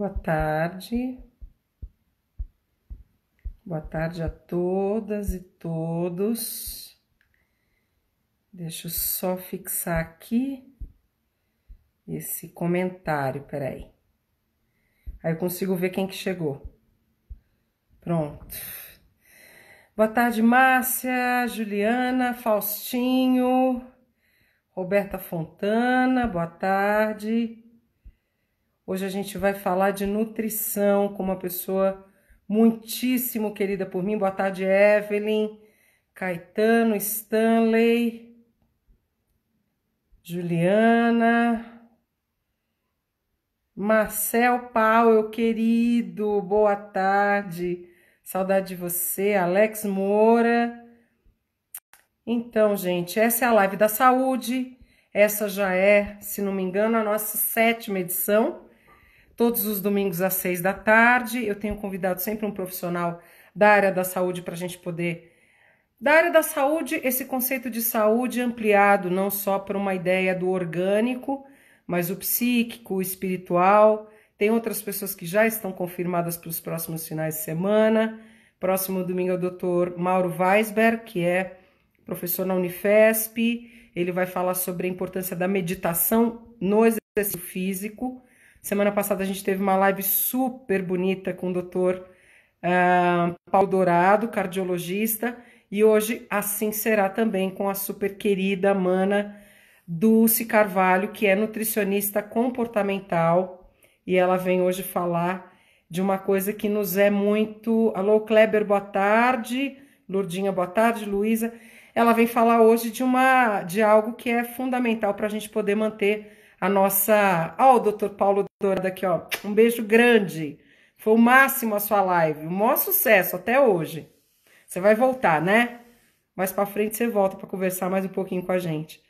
Boa tarde. Boa tarde a todas e todos. Deixa eu só fixar aqui esse comentário, peraí. Aí eu consigo ver quem que chegou. Pronto. Boa tarde, Márcia, Juliana, Faustinho, Roberta Fontana, boa tarde. Hoje a gente vai falar de nutrição com uma pessoa muitíssimo querida por mim. Boa tarde, Evelyn, Caetano, Stanley, Juliana, Marcel Powell, querido, boa tarde. Saudade de você, Alex Moura. Então, gente, essa é a live da saúde. Essa já é, se não me engano, a nossa 7ª edição. Todos os domingos às 6 da tarde. Eu tenho convidado sempre um profissional da área da saúde para a gente poder... Da área da saúde, esse conceito de saúde ampliado não só para uma ideia do orgânico, mas o psíquico, o espiritual. Tem outras pessoas que já estão confirmadas para os próximos finais de semana. Próximo domingo é o Dr. Mauro Weisberg, que é professor na Unifesp. Ele vai falar sobre a importância da meditação no exercício físico. Semana passada a gente teve uma live super bonita com o Dr. Paulo Dourado, cardiologista, e hoje assim será também com a super querida mana Dulce Carvalho, que é nutricionista comportamental, e ela vem hoje falar de uma coisa que nos é muito... Alô, Kleber, boa tarde. Lourdinha, boa tarde. Luísa. Ela vem falar hoje de algo que é fundamental para a gente poder manter a nossa... Ó, o Dr. Paulo Dourado aqui, ó. Um beijo grande. Foi o máximo a sua live. O maior sucesso até hoje. Você vai voltar, né? Mais para frente você volta para conversar mais um pouquinho com a gente.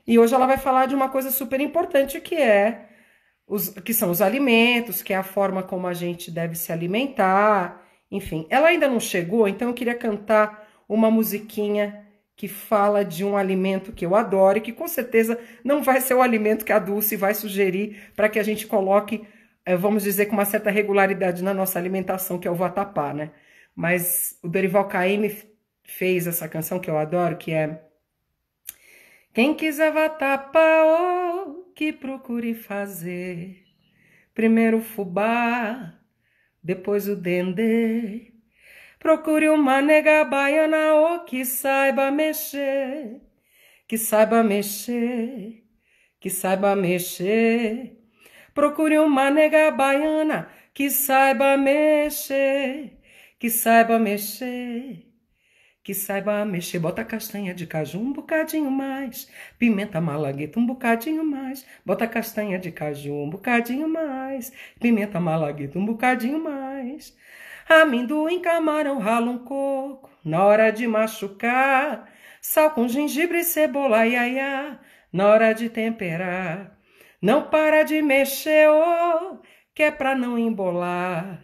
E hoje ela vai falar de uma coisa super importante que são os alimentos, que é a forma como a gente deve se alimentar. Enfim, ela ainda não chegou, então eu queria cantar uma musiquinha que fala de um alimento que eu adoro e que com certeza não vai ser o alimento que a Dulce vai sugerir para que a gente coloque, vamos dizer, com uma certa regularidade na nossa alimentação, que é o vatapá, né? Mas o Dorival Caymmi fez essa canção que eu adoro, que é: quem quiser vatapá, oh, que procure fazer primeiro o fubá, depois o dendê. Procure uma nega baiana, oh, que saiba mexer, que saiba mexer, que saiba mexer. Procure uma nega baiana que saiba mexer, que saiba mexer, que saiba mexer. Bota castanha de caju um bocadinho mais, pimenta malagueta um bocadinho mais. Bota castanha de caju um bocadinho mais, pimenta malagueta um bocadinho mais. Amendoim, camarão, rala um coco na hora de machucar. Sal com gengibre, cebola, iaiá, na hora de temperar. Não para de mexer, oh, que é pra não embolar.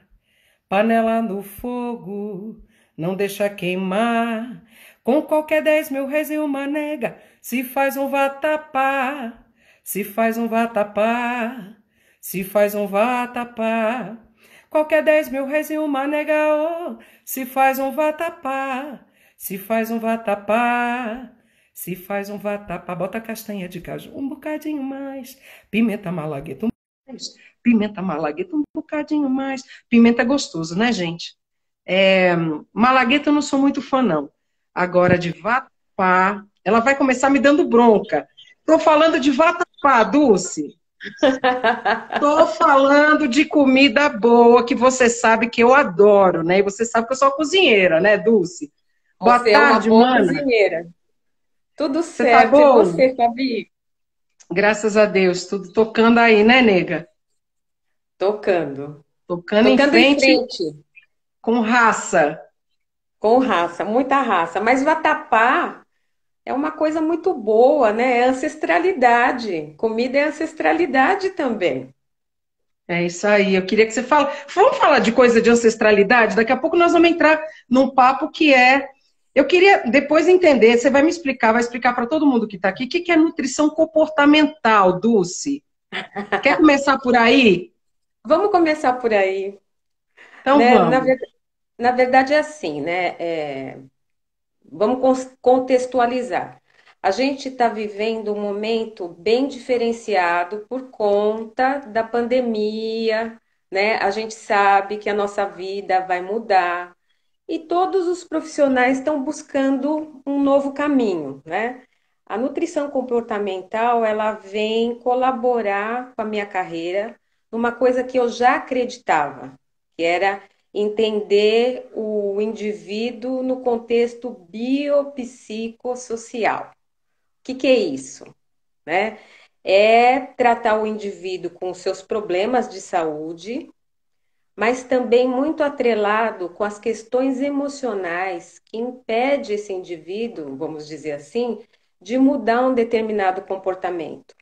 Panela no fogo, não deixa queimar. Com qualquer 10.000 réis e uma nega, se faz um vatapá, se faz um vatapá, se faz um vatapá. Qualquer 10.000 réis e uma nega, oh, se faz um vatapá, se faz um vatapá, se faz um vatapá. Bota castanha de caju um bocadinho mais, pimenta malagueta um bocadinho mais, pimenta malagueta um bocadinho mais. Pimenta é gostoso, né, gente? Malagueta eu não sou muito fã, não. Agora, de vatapá, ela vai começar me dando bronca. Tô falando de vatapá, Dulce. Tô falando de comida boa, que você sabe que eu adoro, né? E você sabe que eu sou cozinheira, né, Dulce? Boa Você é uma tarde, boa mana. cozinheira. Tudo Você tá certo. E bom? você, Fabi? Graças a Deus, tudo tocando aí, né, nega? Tocando. Tocando em Tocando em frente frente, com raça. com raça, muita raça. Mas vatapá é uma coisa muito boa, né? É ancestralidade. Comida é ancestralidade também. É isso aí. Eu queria que você fale. Vamos falar de coisa de ancestralidade? Daqui a pouco nós vamos entrar num papo que é. Eu queria depois entender, você vai me explicar, vai explicar para todo mundo que está aqui, o que é nutrição comportamental, Dulce? Quer começar por aí? Vamos começar por aí, Então né? vamos. Na verdade é assim, né? Vamos contextualizar. A gente está vivendo um momento bem diferenciado por conta da pandemia, né? A gente sabe que a nossa vida vai mudar e todos os profissionais estão buscando um novo caminho, né? A nutrição comportamental, ela vem colaborar com a minha carreira numa coisa que eu já acreditava, que era entender o indivíduo no contexto biopsicossocial. O que é isso, né? É tratar o indivíduo com os seus problemas de saúde, mas também muito atrelado com as questões emocionais que impede esse indivíduo, vamos dizer assim, de mudar um determinado comportamento.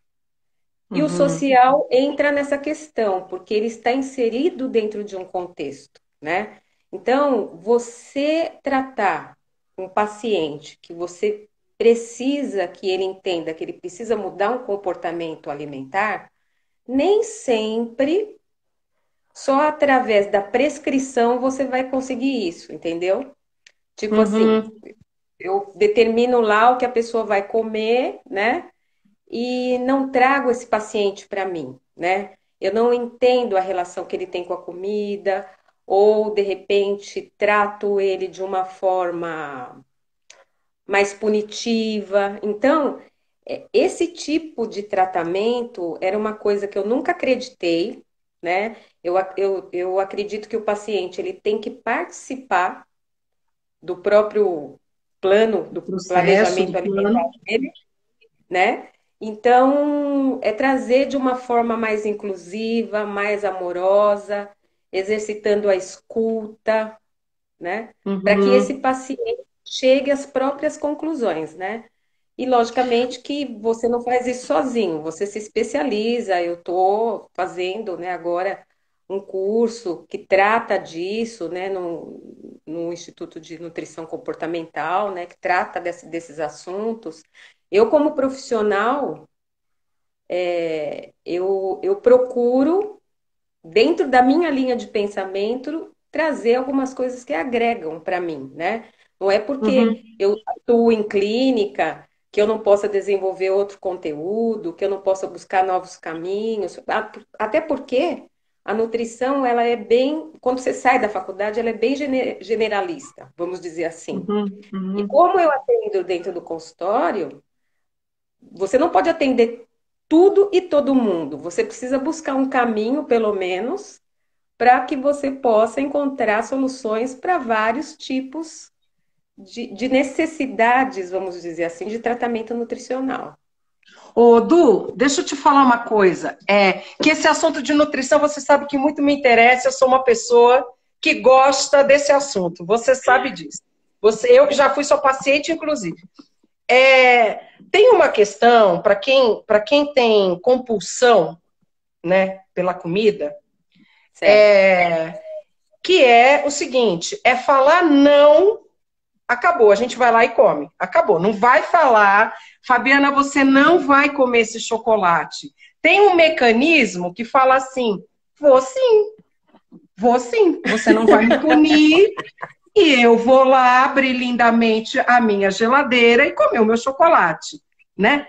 E o Uhum, social entra nessa questão, porque ele está inserido dentro de um contexto, né? Então, você tratar um paciente que você precisa que ele entenda que ele precisa mudar um comportamento alimentar, nem sempre só através da prescrição você vai conseguir isso, entendeu? Tipo assim, uhum, eu determino lá o que a pessoa vai comer, né? E não trago esse paciente para mim, né? Eu não entendo a relação que ele tem com a comida, ou de repente trato ele de uma forma mais punitiva. Então, esse tipo de tratamento era uma coisa que eu nunca acreditei, né? Eu acredito que o paciente ele tem que participar do próprio plano, do do processo, do planejamento plano. alimentar dele, né? Então, é trazer de uma forma mais inclusiva, mais amorosa, exercitando a escuta, né? Para que esse Uhum. paciente chegue às próprias conclusões, né? E logicamente que você não faz isso sozinho, você se especializa. Eu estou fazendo, né, agora um curso que trata disso, né, no Instituto de Nutrição Comportamental, né, que trata desses assuntos. Eu, como profissional, eu procuro, dentro da minha linha de pensamento, trazer algumas coisas que agregam para mim, né? Não é porque Uhum. eu atuo em clínica que eu não possa desenvolver outro conteúdo, que eu não possa buscar novos caminhos, até porque a nutrição, ela é bem, quando você sai da faculdade, ela é bem generalista, vamos dizer assim. Uhum, E uhum. como eu atendo dentro do consultório, você não pode atender tudo e todo mundo. Você precisa buscar um caminho, pelo menos, para que você possa encontrar soluções para vários tipos de necessidades, vamos dizer assim, de tratamento nutricional. Ô, Du, deixa eu te falar uma coisa. Que esse assunto de nutrição, você sabe que muito me interessa. Eu sou uma pessoa que gosta desse assunto. Você sabe disso. Eu que já fui sua paciente, inclusive. Tem uma questão para quem tem compulsão, né, pela comida, Certo. que é o seguinte: é falar não. Acabou, a gente vai lá e come. Acabou. Não vai falar, Fabiana, você não vai comer esse chocolate. Tem um mecanismo que fala assim: vou sim, você não vai me punir e eu vou lá abrir lindamente a minha geladeira e comer o meu chocolate, né?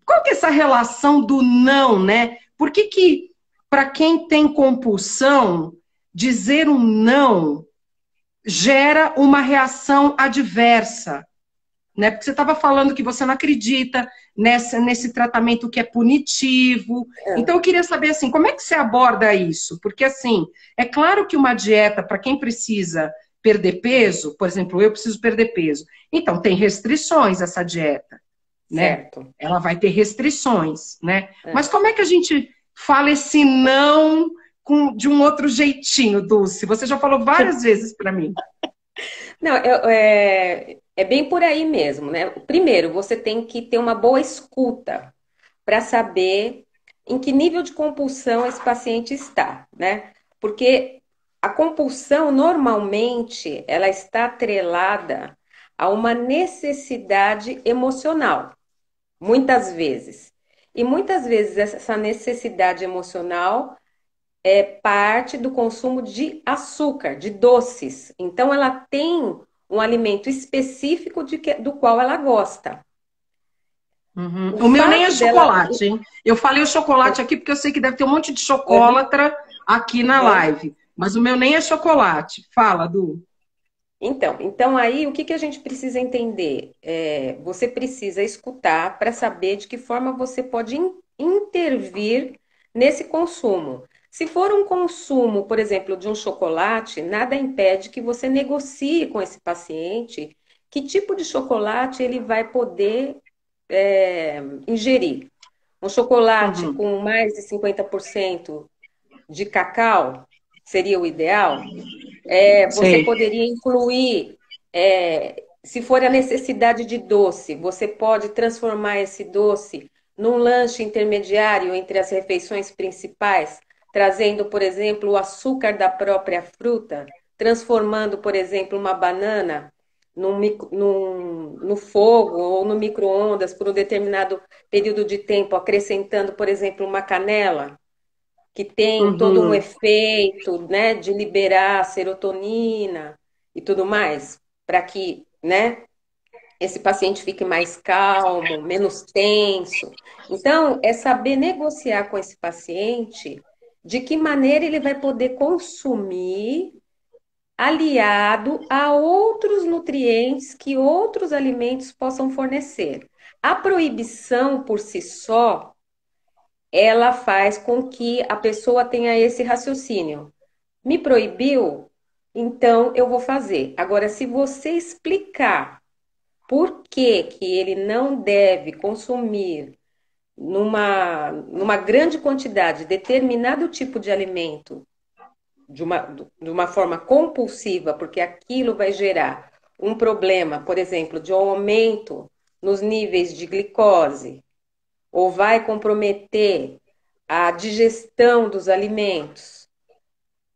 Qual que é essa relação do não, né? Por que para quem tem compulsão, dizer um não gera uma reação adversa? Né? Porque você estava falando que você não acredita nesse tratamento que é punitivo. Então, eu queria saber, assim, como é que você aborda isso? Porque, assim, é claro que uma dieta, para quem precisa perder peso, por exemplo, eu preciso perder peso. Então, tem restrições essa dieta, né? Certo. Ela vai ter restrições, né? É. Mas como é que a gente fala esse não de um outro jeitinho, Dulce? Você já falou várias vezes para mim. Não, é bem por aí mesmo, né? Primeiro, você tem que ter uma boa escuta para saber em que nível de compulsão esse paciente está, né? Porque a compulsão, normalmente, ela está atrelada a uma necessidade emocional, muitas vezes. E muitas vezes essa necessidade emocional é parte do consumo de açúcar, de doces. Então, ela tem um alimento específico do qual ela gosta. Uhum. O O meu nem é fato dela. chocolate, hein? Eu falei o chocolate aqui porque eu sei que deve ter um monte de Uhum, chocolatra aqui na uhum. live. Mas o meu nem é chocolate. Fala, Du. Então aí o que que a gente precisa entender? Você precisa escutar para saber de que forma você pode intervir nesse consumo. Se for um consumo, por exemplo, de um chocolate, nada impede que você negocie com esse paciente que tipo de chocolate ele vai poder ingerir. Um chocolate Uhum. com mais de 50% de cacau seria o ideal? Você Sei. poderia incluir, se for a necessidade de doce, você pode transformar esse doce num lanche intermediário entre as refeições principais, trazendo, por exemplo, o açúcar da própria fruta, transformando, por exemplo, uma banana no fogo ou no micro-ondas por um determinado período de tempo, acrescentando, por exemplo, uma canela que tem todo um Uhum. efeito, né, de liberar serotonina e tudo mais, para que, né, esse paciente fique mais calmo, menos tenso. Então, é saber negociar com esse paciente de que maneira ele vai poder consumir aliado a outros nutrientes que outros alimentos possam fornecer. A proibição por si só ela faz com que a pessoa tenha esse raciocínio. Me proibiu? Então eu vou fazer. Agora, se você explicar por que que ele não deve consumir numa grande quantidade determinado tipo de alimento de uma forma compulsiva, porque aquilo vai gerar um problema, por exemplo, de um aumento nos níveis de glicose, ou vai comprometer a digestão dos alimentos,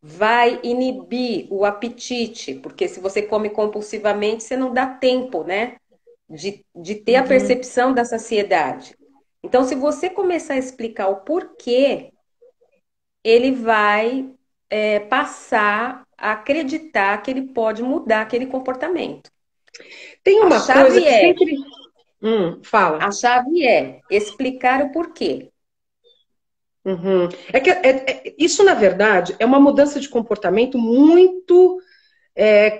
vai inibir o apetite, porque se você come compulsivamente, você não dá tempo, né, de ter a Uhum. percepção da saciedade. Então, se você começar a explicar o porquê, ele vai passar a acreditar que ele pode mudar aquele comportamento. Tem A uma coisa chave que é, sempre. Fala. a chave é explicar o porquê. Uhum. Isso, na verdade, é uma mudança de comportamento muito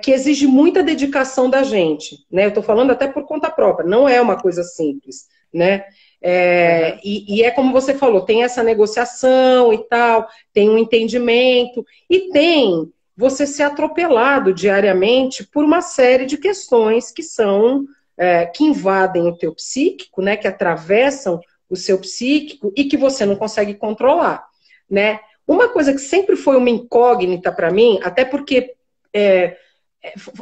que exige muita dedicação da gente, né? Eu estou falando até por conta própria, não é uma coisa simples, né? Uhum. E é como você falou, tem essa negociação e tal, tem um entendimento, e tem você ser atropelado diariamente por uma série de questões que são que invadem o teu psíquico, né? Que atravessam o seu psíquico e que você não consegue controlar, né? Uma coisa que sempre foi uma incógnita para mim, até porque é,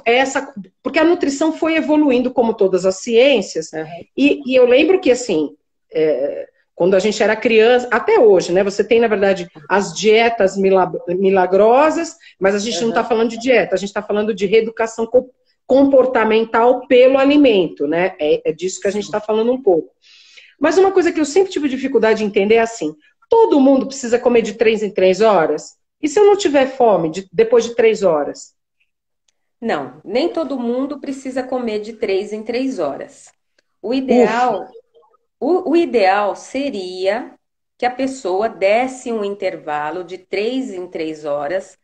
essa, porque a nutrição foi evoluindo como todas as ciências, Uhum. e eu lembro que assim, quando a gente era criança, até hoje, né? Você tem, na verdade, as dietas milagrosas, mas a gente não está Uhum. falando de dieta, a gente está falando de reeducação comportamental pelo alimento, né? É disso que a gente está Sim. falando um pouco. Mas uma coisa que eu sempre tive dificuldade de entender é assim: todo mundo precisa comer de 3 em 3 horas? E se eu não tiver fome depois de 3 horas? Não, nem todo mundo precisa comer de 3 em 3 horas. O Ufa! ideal, o ideal seria que a pessoa desse um intervalo de 3 em 3 horas,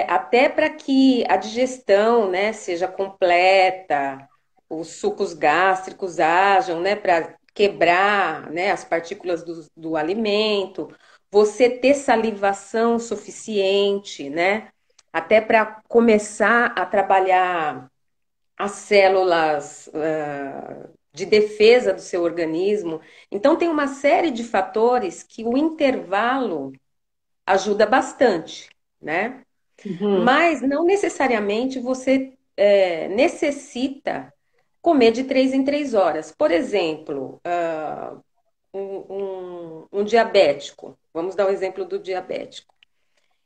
até para que a digestão, né, seja completa, os sucos gástricos ajam, né, para quebrar, né, as partículas do alimento, você ter salivação suficiente, né, até para começar a trabalhar as células, de defesa do seu organismo. Então, tem uma série de fatores que o intervalo ajuda bastante, né? Uhum. Mas não necessariamente você necessita comer de 3 em 3 horas. Por exemplo, um diabético, vamos dar o exemplo do diabético.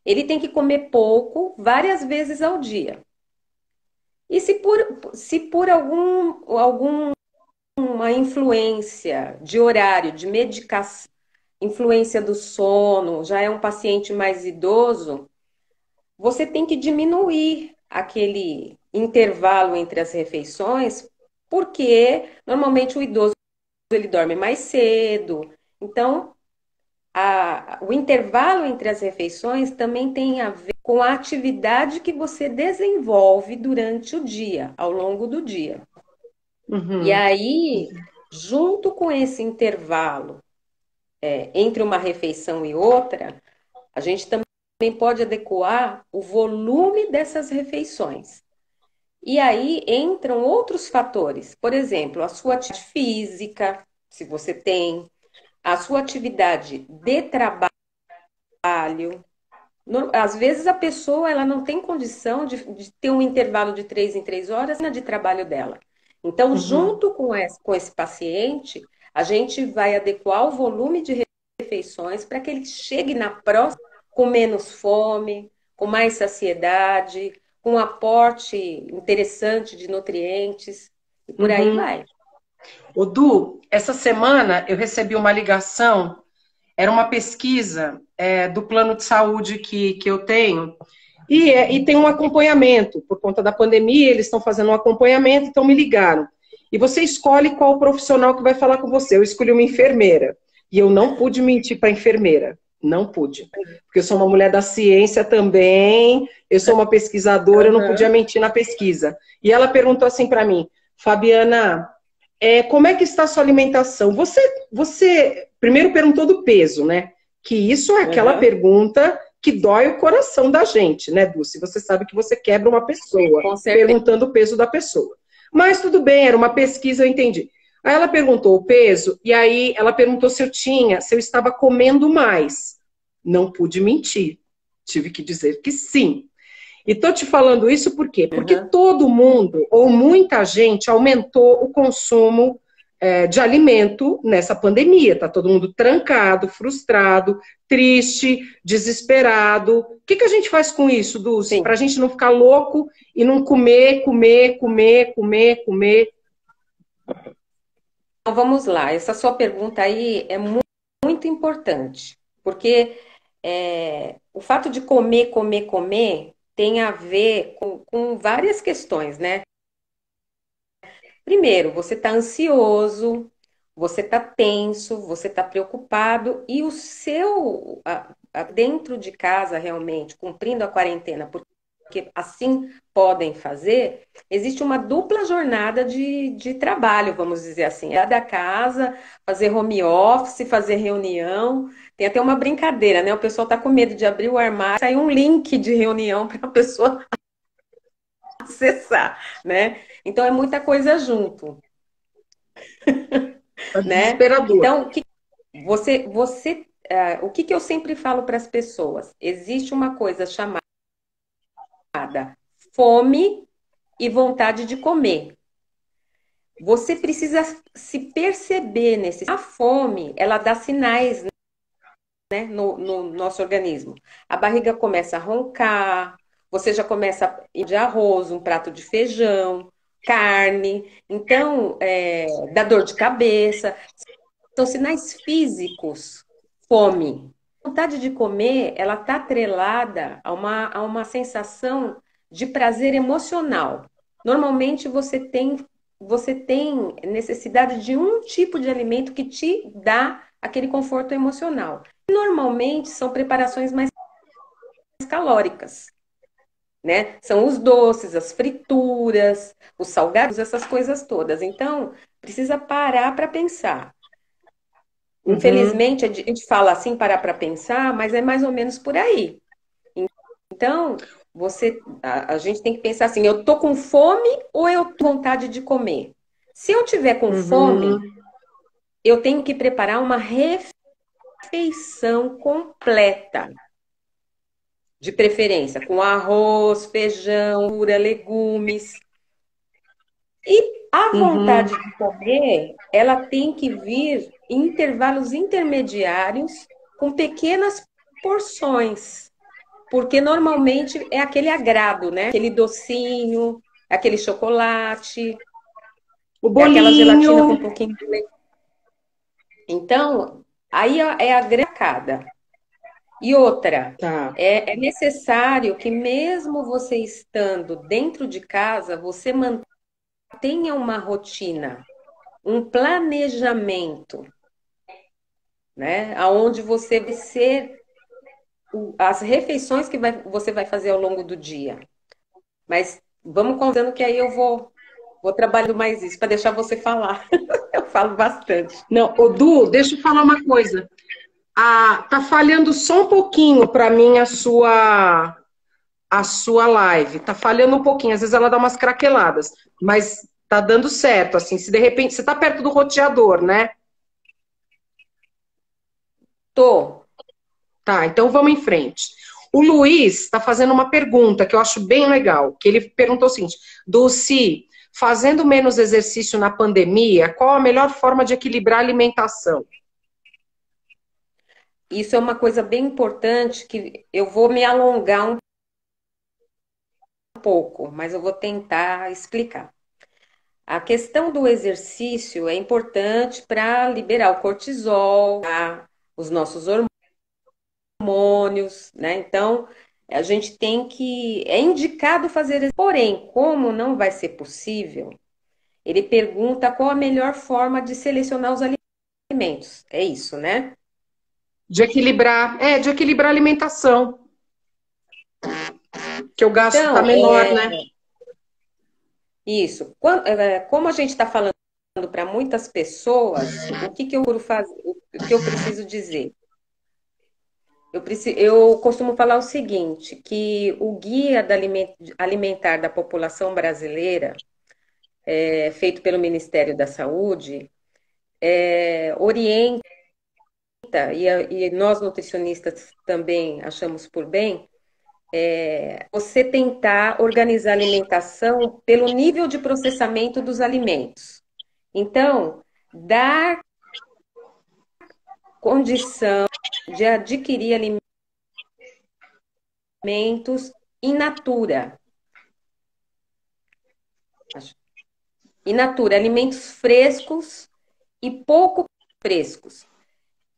Ele tem que comer pouco, várias vezes ao dia. E se por alguma influência de horário, de medicação, influência do sono, já é um paciente mais idoso, você tem que diminuir aquele intervalo entre as refeições, porque normalmente o idoso ele dorme mais cedo. Então, o intervalo entre as refeições também tem a ver com a atividade que você desenvolve durante o dia, ao longo do dia. E Uhum. aí, junto com esse intervalo, entre uma refeição e outra, a gente também pode adequar o volume dessas refeições. E aí entram outros fatores, por exemplo, a sua atividade física, se você tem, a sua atividade de trabalho. Às vezes a pessoa ela não tem condição de ter um intervalo de 3 em 3 horas de trabalho dela. Então, Uhum. junto com esse paciente, a gente vai adequar o volume de refeições para que ele chegue na próxima com menos fome, com mais saciedade, com um aporte interessante de nutrientes, e por aí Uhum. vai. Ô, Du, essa semana eu recebi uma ligação, era uma pesquisa do plano de saúde que eu tenho, e tem um acompanhamento, por conta da pandemia, eles estão fazendo um acompanhamento, então me ligaram. E você escolhe qual profissional que vai falar com você. Eu escolhi uma enfermeira, e eu não pude mentir para a enfermeira, não pude. Porque eu sou uma mulher da ciência também, eu sou uma pesquisadora, eu não podia Uhum. mentir na pesquisa. E ela perguntou assim para mim, Fabiana, como é que está a sua alimentação? Você primeiro perguntou do peso, né? Que isso é aquela Uhum. pergunta que dói o coração da gente, né, Dulce? Você sabe que você quebra uma pessoa Com certeza. perguntando o peso da pessoa. Mas tudo bem, era uma pesquisa, eu entendi. Aí ela perguntou o peso, e aí ela perguntou se eu estava comendo mais. Não pude mentir. Tive que dizer que sim. E tô te falando isso por quê? Porque Uhum. todo mundo, ou muita gente, aumentou o consumo de alimento nessa pandemia. Tá todo mundo trancado, frustrado, triste, desesperado. O que a gente faz com isso, Dulce? Para a Sim. gente não ficar louco e não comer, comer, comer, comer, comer. Então, vamos lá. Essa sua pergunta aí é muito importante, porque o fato de comer, comer, comer tem a ver com várias questões, né? Primeiro, você está ansioso, você está tenso, você está preocupado e o seu dentro de casa realmente cumprindo a quarentena, porque assim podem fazer, existe uma dupla jornada de trabalho, vamos dizer assim, é da casa, fazer home office, fazer reunião. Tem até uma brincadeira, né? O pessoal está com medo de abrir o armário, sair um link de reunião para a pessoa acessar, né? Então é muita coisa junto, É né? desesperador. Então, o que eu sempre falo para as pessoas? Existe uma coisa chamada fome e vontade de comer. Você precisa se perceber nesse. A fome, ela dá sinais, né, no nosso organismo. A barriga começa a roncar, você já começa a ir de arroz, um prato de feijão, carne. Então, dá dor de cabeça. São sinais físicos, fome. A vontade de comer, ela está atrelada a uma sensação de prazer emocional. Normalmente você tem necessidade de um tipo de alimento que te dá aquele conforto emocional. Normalmente são preparações mais calóricas, né? São os doces, as frituras, os salgados, essas coisas todas. Então, precisa parar para pensar. Uhum, Infelizmente, a gente fala assim, parar para pensar, mas é mais ou menos por aí. Então, a gente tem que pensar assim: eu tô com fome ou eu tenho vontade de comer? Se eu tiver com fome, uhum, eu tenho que preparar uma refeição completa, de preferência com arroz, feijão, legumes. E a uhum. vontade de comer, ela tem que vir em intervalos intermediários, com pequenas porções. Porque normalmente é aquele agrado, né? Aquele docinho, aquele chocolate, O é aquela bolinho. gelatina com um pouquinho de leite. Então, Aí é a grecada. E outra, Tá. é necessário que mesmo você estando dentro de casa, você mantenha uma rotina, um planejamento, né? Aonde você vai ser as refeições que você vai fazer ao longo do dia. Mas vamos conversando que aí vou trabalhando mais isso, para deixar você falar. Eu falo bastante. Não, ô Du, deixa eu falar uma coisa. Ah, tá falhando só um pouquinho para mim a sua live. Tá falhando um pouquinho, às vezes ela dá umas craqueladas, mas tá dando certo, assim, se de repente você tá perto do roteador, né? Tô. Tá, então vamos em frente. O Luiz está fazendo uma pergunta que eu acho bem legal, que ele perguntou o seguinte: Dulce, fazendo menos exercício na pandemia, qual a melhor forma de equilibrar a alimentação? Isso é uma coisa bem importante que eu vou me alongar um pouco, mas eu vou tentar explicar. A questão do exercício é importante para liberar o cortisol, tá? Os nossos hormônios, né? Então, a gente tem que. É indicado fazer. Porém, como não vai ser possível, ele pergunta qual a melhor forma de selecionar os alimentos. É isso, né? De equilibrar a alimentação, que o gasto tá Então, menor, né? isso. Como a gente está falando para muitas pessoas, o que que eu procuro fazer, o que eu preciso dizer? Eu costumo falar o seguinte, que o guia alimentar da população brasileira, feito pelo Ministério da Saúde, orienta, e nós nutricionistas também achamos por bem, você tentar organizar a alimentação pelo nível de processamento dos alimentos. Então, dar condição de adquirir alimentos in natura. In natura, alimentos frescos e pouco frescos.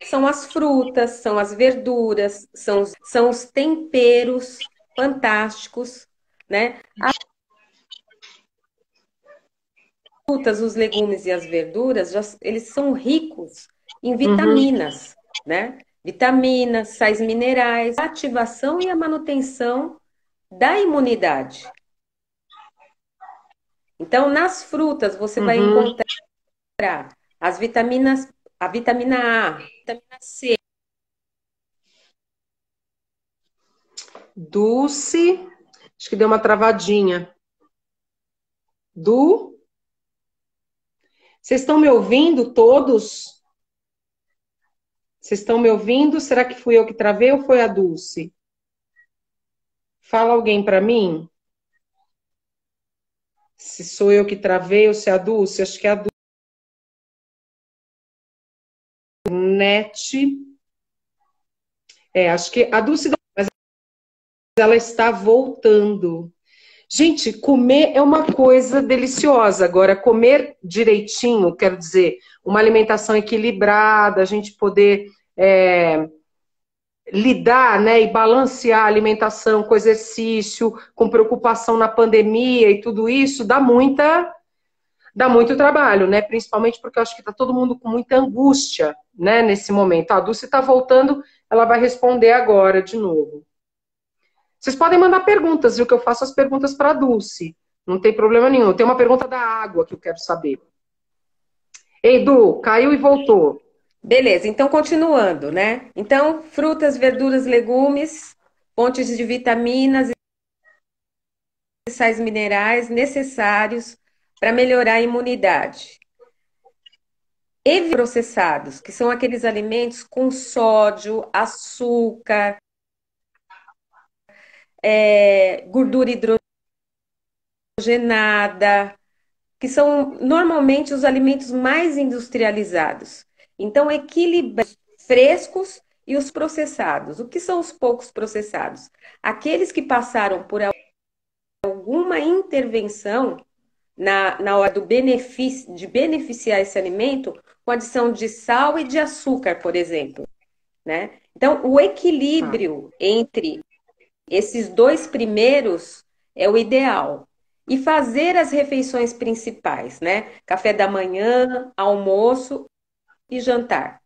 São as frutas, são as verduras, são os temperos fantásticos, né? As frutas, os legumes e as verduras, eles são ricos em Uhum, vitaminas, né? Vitaminas, sais minerais, a ativação e a manutenção da imunidade. Então, nas frutas, você vai uhum. encontrar as vitaminas, a vitamina A, vitamina C. Dulce, acho que deu uma travadinha. Du, vocês estão me ouvindo todos? Vocês estão me ouvindo? Será que fui eu que travei ou foi a Dulce? Fala alguém para mim? Se sou eu que travei ou se é a Dulce? Acho que é a Dulce. Acho que a Dulce, mas ela está voltando. Gente, comer é uma coisa deliciosa. Agora, comer direitinho, quero dizer, uma alimentação equilibrada, a gente poder lidar, né, e balancear a alimentação com exercício, com preocupação na pandemia e tudo isso, dá muito trabalho, né? Principalmente porque eu acho que está todo mundo com muita angústia, né, nesse momento. A Dulce está voltando, ela vai responder agora de novo. Vocês podem mandar perguntas, viu? Que eu faço as perguntas para a Dulce. Não tem problema nenhum. Tem uma pergunta da água que eu quero saber. Ei, Du, caiu e voltou. Beleza, então continuando, né? Então, frutas, verduras, legumes, fontes de vitaminas e sais minerais necessários para melhorar a imunidade. E processados, que são aqueles alimentos com sódio, açúcar, gordura hidrogenada, que são normalmente os alimentos mais industrializados. Então, equilibrar os frescos e os processados. O que são os poucos processados? Aqueles que passaram por alguma intervenção, na hora do benefício, de beneficiar esse alimento com adição de sal e de açúcar, por exemplo, né? Então, o Tá. equilíbrio entre esses dois primeiros é o ideal. E fazer as refeições principais, né? Café da manhã, almoço e jantar.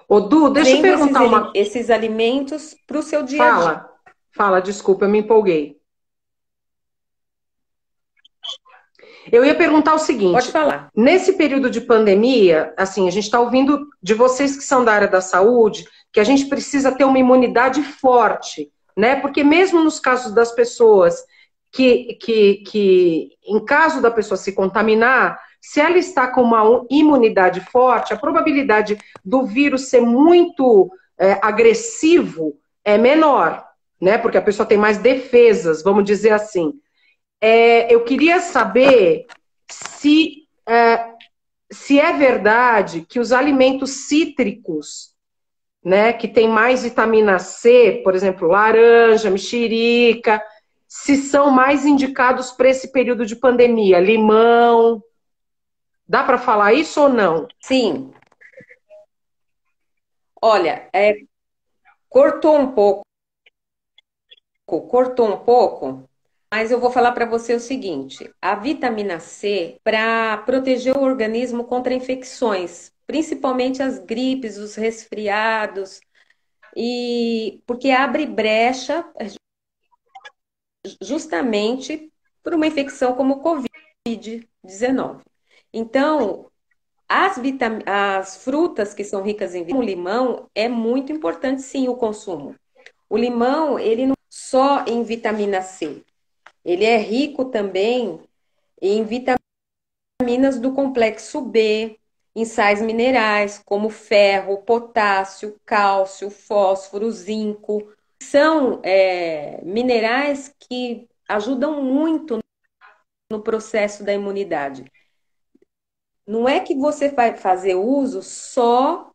Ô, Du, deixa eu Trazendo esses, perguntar uma. esses alimentos para o seu dia a dia. Fala, fala, desculpa, eu me empolguei. Eu ia perguntar o Pode seguinte: falar. nesse período de pandemia, assim, a gente está ouvindo de vocês que são da área da saúde que a gente precisa ter uma imunidade forte, né? Porque mesmo nos casos das pessoas que em caso da pessoa se contaminar, se ela está com uma imunidade forte, a probabilidade do vírus ser muito agressivo é menor, né? Porque a pessoa tem mais defesas, vamos dizer assim. Eu queria saber se, se é verdade que os alimentos cítricos, né, que tem mais vitamina C, por exemplo, laranja, mexerica, se são mais indicados para esse período de pandemia. Limão, dá para falar isso ou não? Sim, olha, cortou um pouco, cortou um pouco, mas eu vou falar para você o seguinte: a vitamina C para proteger o organismo contra infecções, principalmente as gripes, os resfriados, e porque abre brecha justamente por uma infecção como o Covid-19. Então, as frutas que são ricas em vitamina, como o limão, é muito importante sim o consumo. O limão, ele não é só em vitamina C, ele é rico também em vitaminas do complexo B, em sais minerais como ferro, potássio, cálcio, fósforo, zinco. São minerais que ajudam muito no processo da imunidade. Não é que você vai fazer uso só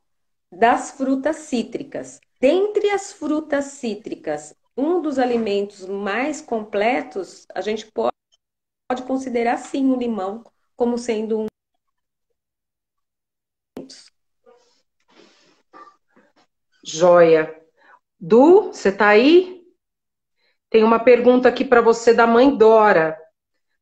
das frutas cítricas. Dentre as frutas cítricas, um dos alimentos mais completos, a gente pode considerar sim o limão como sendo um. Joia. Du, você está aí? Tem uma pergunta aqui para você da mãe Dora.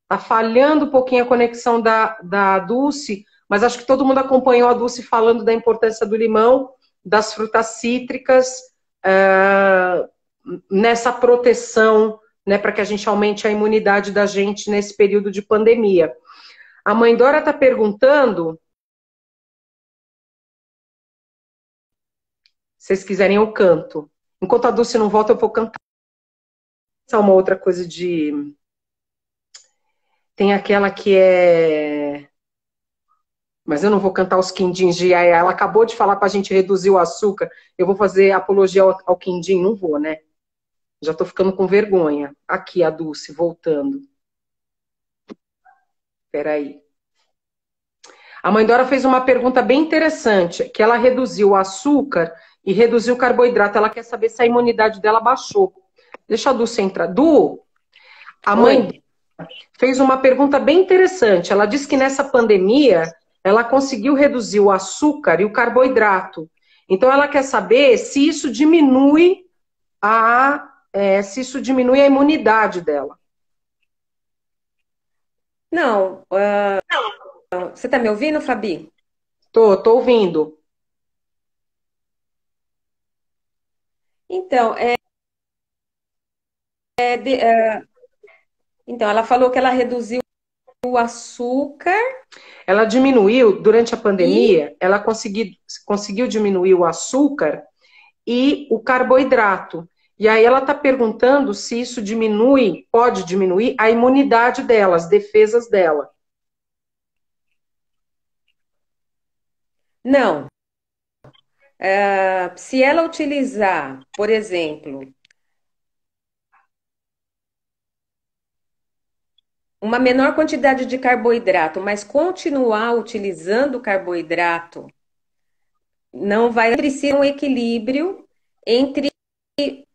Tá falhando um pouquinho a conexão da Dulce, mas acho que todo mundo acompanhou a Dulce falando da importância do limão, das frutas cítricas, uh, nessa proteção, né, para que a gente aumente a imunidade da gente nesse período de pandemia. A mãe Dora está perguntando, se vocês quiserem eu canto. Enquanto a Dulce não volta, eu vou cantar. Essa é uma outra coisa de... Tem aquela que é... Mas eu não vou cantar os quindins de Yaya. Ela acabou de falar para a gente reduzir o açúcar. Eu vou fazer apologia ao quindim? Não vou, né? Já estou ficando com vergonha. Aqui a Dulce, voltando. Peraí. A mãe Dora fez uma pergunta bem interessante, que ela reduziu o açúcar e reduziu o carboidrato. Ela quer saber se a imunidade dela baixou. Deixa a Dulce entrar. Du, a mãe Oi? fez uma pergunta bem interessante. Ela disse que nessa pandemia ela conseguiu reduzir o açúcar e o carboidrato. Então ela quer saber se isso diminui se isso diminui a imunidade dela. Não, você está me ouvindo, Fabi? Tô ouvindo. Então, então, ela falou que ela reduziu o açúcar Ela diminuiu, durante a e. pandemia, ela conseguiu diminuir o açúcar e o carboidrato. E aí ela está perguntando se isso diminui, pode diminuir a imunidade dela, as defesas dela. Não. Se ela utilizar, por exemplo, uma menor quantidade de carboidrato, mas continuar utilizando o carboidrato, não vai precisar um equilíbrio entre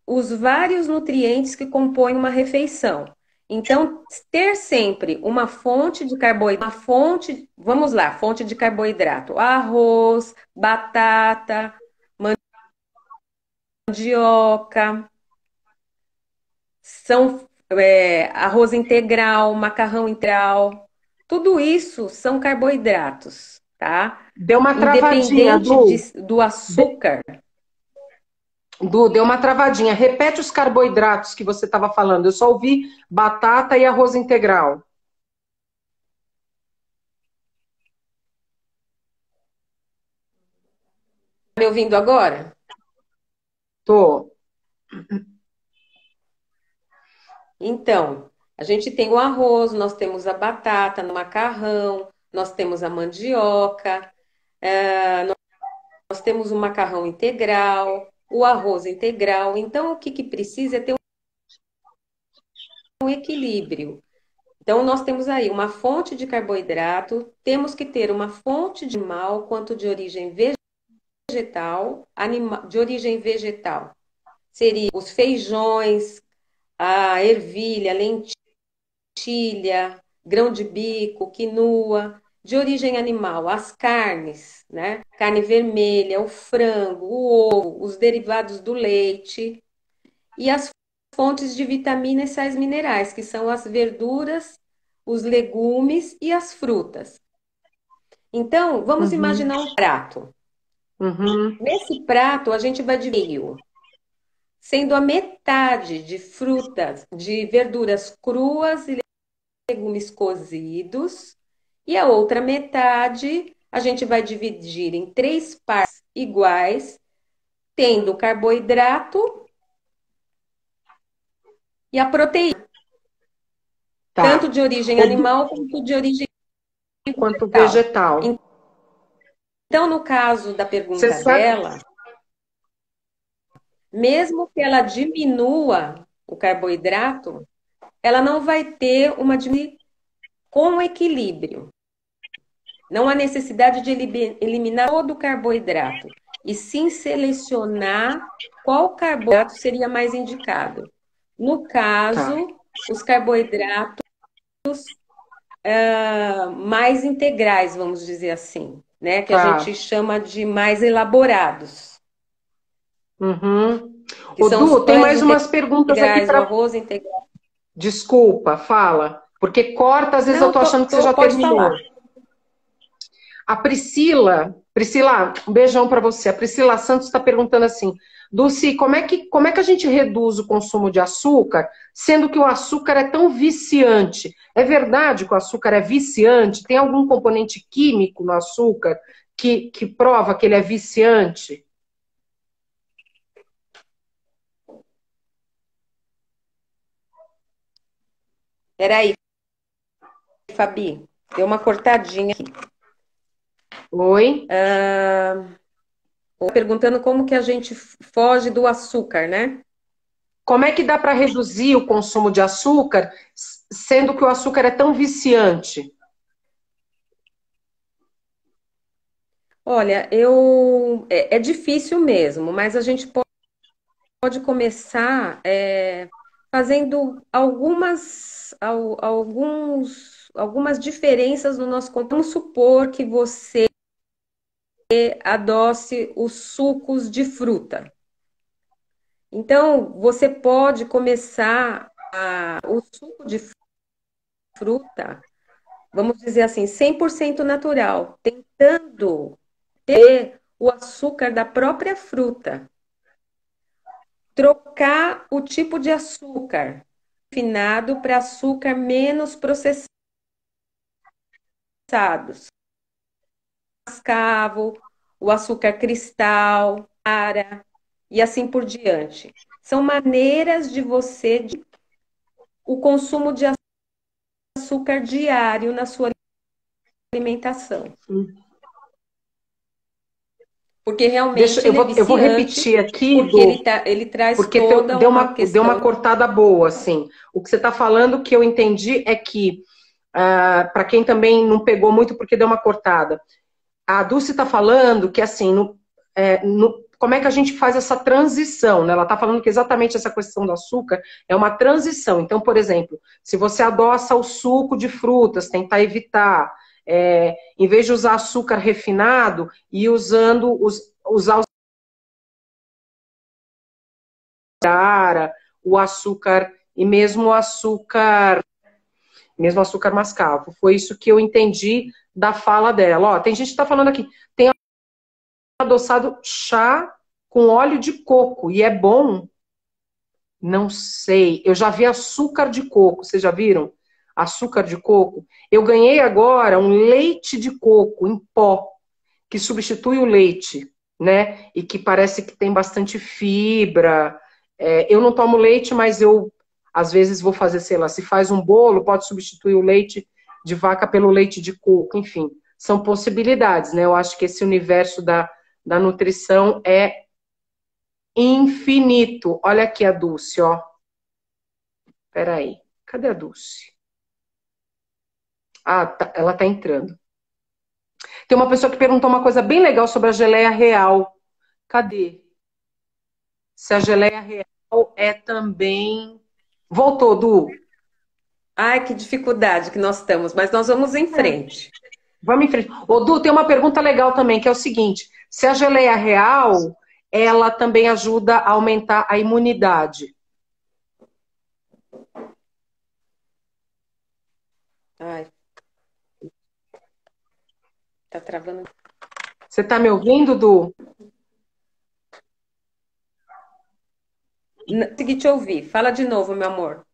os vários nutrientes que compõem uma refeição. Então, ter sempre uma fonte de carboidrato, uma fonte, vamos lá, fonte de carboidrato, arroz, batata, mandioca, arroz integral, macarrão integral, tudo isso são carboidratos, tá? Deu uma travadinha, Independente Du. do açúcar. Du, deu uma travadinha. Repete os carboidratos que você estava falando. Eu só ouvi batata e arroz integral. Tá me ouvindo agora? Tô. Então, a gente tem o arroz, nós temos a batata no macarrão, nós temos a mandioca, nós temos o macarrão integral, o arroz integral. Então, o que que precisa é ter um equilíbrio. Então, nós temos aí uma fonte de carboidrato, temos que ter uma fonte de animal, quanto de origem vegetal, de origem vegetal. Seria os feijões, a ervilha, lentilha, grão de bico, quinoa, de origem animal, as carnes, né? Carne vermelha, o frango, o ovo, os derivados do leite e as fontes de vitamina e sais minerais, que são as verduras, os legumes e as frutas. Então, vamos Uhum, imaginar um prato. uhum, Nesse prato, a gente vai dividir, sendo a metade de frutas, de verduras cruas e legumes cozidos, e a outra metade a gente vai dividir em três partes iguais, tendo o carboidrato e a proteína, tanto tá. de origem Ô, Du, animal quanto de origem quanto vegetal. vegetal. Então, no caso da Você pergunta sabe? dela, mesmo que ela diminua o carboidrato, ela não vai ter uma diminuição com equilíbrio. Não há necessidade de eliminar todo o carboidrato, e sim selecionar qual carboidrato seria mais indicado. No Tá, caso, os carboidratos mais integrais, vamos dizer assim, né? Que a gente tá. chama de mais elaborados, Uhum. que Ô, são os Du, tem pães mais umas perguntas aqui integrais, o para. arroz integral. Desculpa, fala. Porque corta, às vezes eu Não, tô achando que você já pode terminou. falar. A Priscila, um beijão para você. A Priscila Santos está perguntando assim: Dulce, como é que a gente reduz o consumo de açúcar, sendo que o açúcar é tão viciante? É verdade que o açúcar é viciante? Tem algum componente químico no açúcar que prova que ele é viciante? Peraí, Fabi, deu uma cortadinha aqui. Oi? Perguntando como que a gente foge do açúcar, né? Como é que dá para reduzir o consumo de açúcar, sendo que o açúcar é tão viciante? Olha, é difícil mesmo, mas a gente pode começar fazendo algumas diferenças no nosso consumo. Vamos supor que você adoce os sucos de fruta. Então, você pode começar o suco de fruta, vamos dizer assim, 100% natural, tentando ter o açúcar da própria fruta. Trocar o tipo de açúcar refinado para açúcar menos processados, mascavo, o açúcar cristal, ara e assim por diante. São maneiras de o consumo de açúcar diário na sua alimentação. Porque Deixa, realmente eu ele é vou, eu vou viciante, repetir aqui, porque do ele traz porque toda uma deu uma questão. cortada boa, assim. O que você está falando, que eu entendi, é que, para quem também não pegou muito porque deu uma cortada, a Dulce está falando que, assim, como é que a gente faz essa transição, né? Ela está falando que exatamente essa questão do açúcar é uma transição. Então, por exemplo, se você adoça o suco de frutas, tentar evitar, em vez de usar açúcar refinado, e usar o açúcar e mesmo açúcar mascavo. Foi isso que eu entendi da fala dela. Ó, tem gente que está falando aqui, tem adoçado chá com óleo de coco e é bom? Não sei. Eu já vi açúcar de coco. Vocês já viram? Açúcar de coco. Eu ganhei agora um leite de coco em pó, que substitui o leite, né? E que parece que tem bastante fibra. Eu não tomo leite, mas eu, às vezes, vou fazer, sei lá, se faz um bolo, pode substituir o leite de vaca pelo leite de coco. Enfim, são possibilidades, né? Eu acho que esse universo da nutrição é infinito. Olha aqui a Dulce, ó. Peraí. Cadê a Dulce? Ah, tá, ela tá entrando. Tem uma pessoa que perguntou uma coisa bem legal sobre a geleia real. Cadê? Se a geleia real é também. Voltou, Du. Ai, que dificuldade que nós estamos, mas nós vamos em frente. Vamos em frente. Ô, Du, tem uma pergunta legal também, que é o seguinte: se a geleia real, ela também ajuda a aumentar a imunidade. Ai, tá travando. Você tá me ouvindo, Du? Não consegui te ouvir. Fala de novo, meu amor.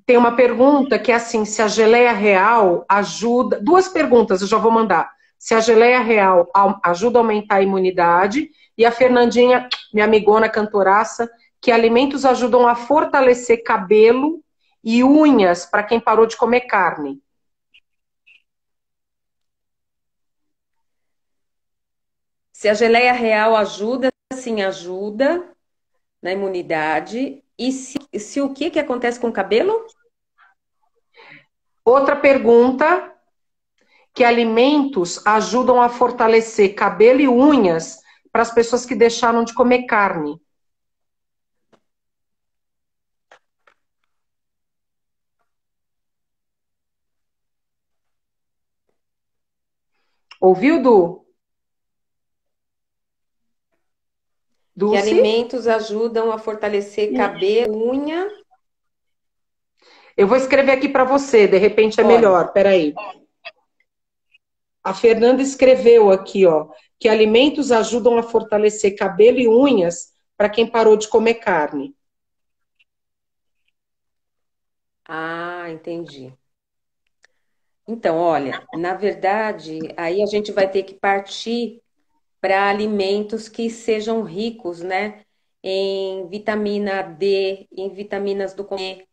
Tem uma pergunta que é assim: se a geleia real ajuda. Duas perguntas eu já vou mandar. Se a geleia real ajuda a aumentar a imunidade. E a Fernandinha, minha amigona cantoraça, que alimentos ajudam a fortalecer cabelo e unhas para quem parou de comer carne. Se a geleia real ajuda, sim, ajuda na imunidade. E se o que acontece com o cabelo? Outra pergunta: que alimentos ajudam a fortalecer cabelo e unhas para as pessoas que deixaram de comer carne? Ouviu, Du? Que Dulce? alimentos ajudam a fortalecer cabelo, unha? Eu vou escrever aqui para você, de repente é Olha, melhor. Peraí. A Fernanda escreveu aqui, ó, que alimentos ajudam a fortalecer cabelo e unhas para quem parou de comer carne. entendi. Então, olha, na verdade, aí a gente vai ter que partir para alimentos que sejam ricos, né, em vitamina D, em vitaminas do comer,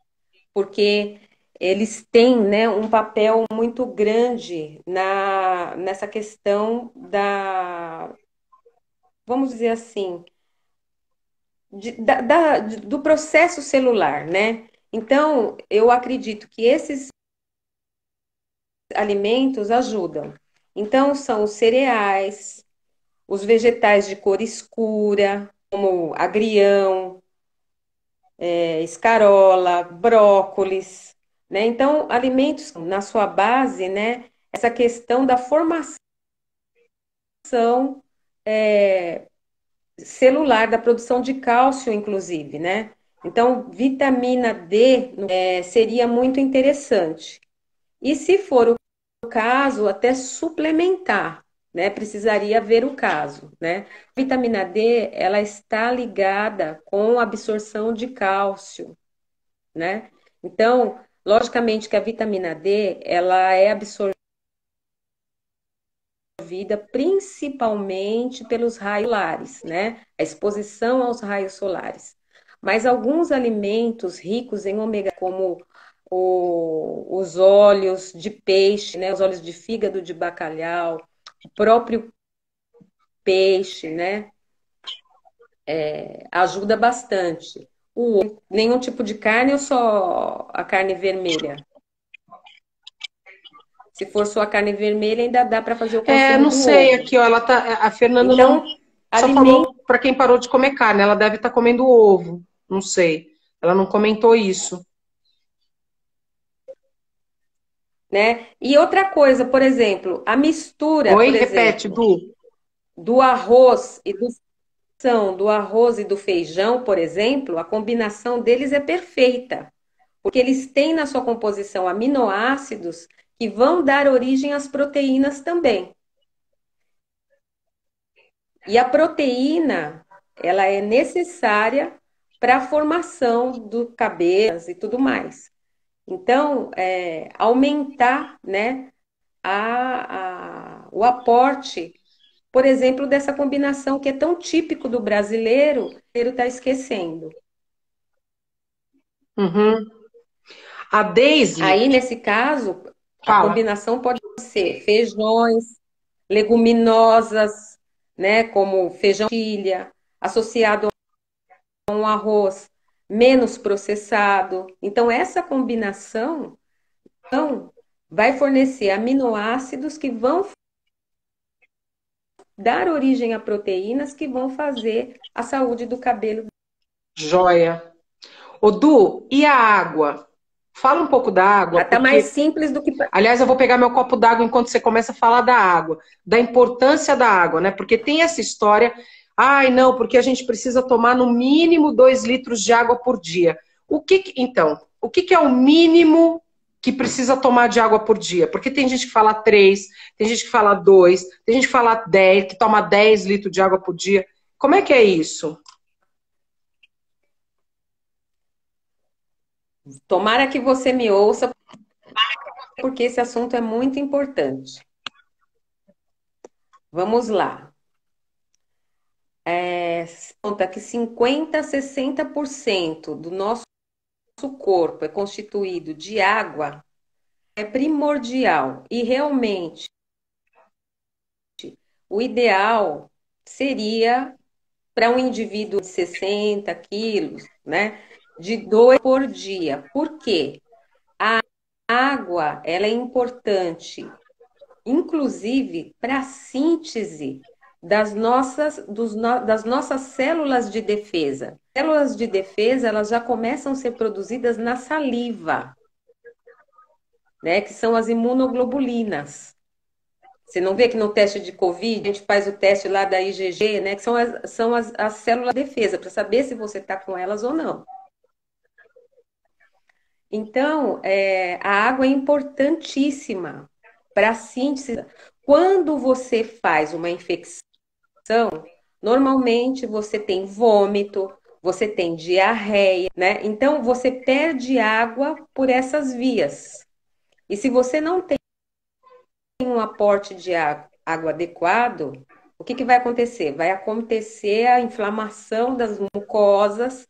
porque eles têm, né, um papel muito grande nessa questão vamos dizer assim, do processo celular, né? Então, eu acredito que esses alimentos ajudam. Então, são os cereais, os vegetais de cor escura, como agrião, escarola, brócolis, né? Então, alimentos na sua base, né? Essa questão da formação é, celular, da produção de cálcio, inclusive, né? Então, vitamina D seria muito interessante. E se for o caso, até suplementar, né? Precisaria ver o caso, né? Vitamina D, ela está ligada com a absorção de cálcio, né? Então, logicamente que a vitamina D, ela é absorvida principalmente pelos raios solares, né? A exposição aos raios solares. Mas alguns alimentos ricos em ômega, como os óleos de peixe, né? Os óleos de fígado de bacalhau, o próprio peixe, né? Ajuda bastante. Nenhum tipo de carne ou só a carne vermelha? Se for só a carne vermelha, ainda dá para fazer o consumo Não do sei, ovo. aqui, ó, a Fernanda não Então, só alimentos falou. para quem parou de comer carne. Ela deve estar comendo ovo, não sei. Ela não comentou isso. né? E outra coisa, por exemplo, a mistura, Oi, por repete, exemplo, Du. do arroz e do arroz e do feijão, por exemplo, a combinação deles é perfeita, porque eles têm na sua composição aminoácidos que vão dar origem às proteínas também. E a proteína, ela é necessária para a formação do cabelo e tudo mais. Então, aumentar, né, o aporte, por exemplo, dessa combinação que é tão típico do brasileiro, ele está esquecendo. Uhum. A Daisy Aí, nesse caso, a fala. combinação pode ser feijões, leguminosas, né, como feijão tilha, associado a um arroz menos processado. Então, essa combinação vai fornecer aminoácidos que vão dar origem a proteínas que vão fazer a saúde do cabelo. Joia. Ô, Du, e a água? Fala um pouco da água, Tá mais porque, simples do que. aliás, eu vou pegar meu copo d'água enquanto você começa a falar da água, da importância da água, né? Porque tem essa história, ai, não, porque a gente precisa tomar no mínimo 2 litros de água por dia. Então, o que é o mínimo que precisa tomar de água por dia? Porque tem gente que fala 3, tem gente que fala 2, tem gente que fala 10, que toma 10 litros de água por dia. Como é que é isso? Tomara que você me ouça, porque esse assunto é muito importante. Vamos lá. Conta que 50 a 60% do nosso corpo é constituído de água, é primordial. E realmente, o ideal seria para um indivíduo de 60 quilos, né? De 2 por dia. Por quê? A água, ela é importante, inclusive para a síntese das nossas células de defesa. Células de defesa, elas já começam a ser produzidas na saliva, né? Que são as imunoglobulinas. Você não vê que no teste de Covid, a gente faz o teste lá da IgG, né? Que são as células de defesa, para saber se você está com elas ou não. Então, a água é importantíssima para a síntese. Quando você faz uma infecção, normalmente você tem vômito, você tem diarreia, né? Então, você perde água por essas vias. E se você não tem um aporte de água adequado, o que vai acontecer? Vai acontecer a inflamação das mucosas,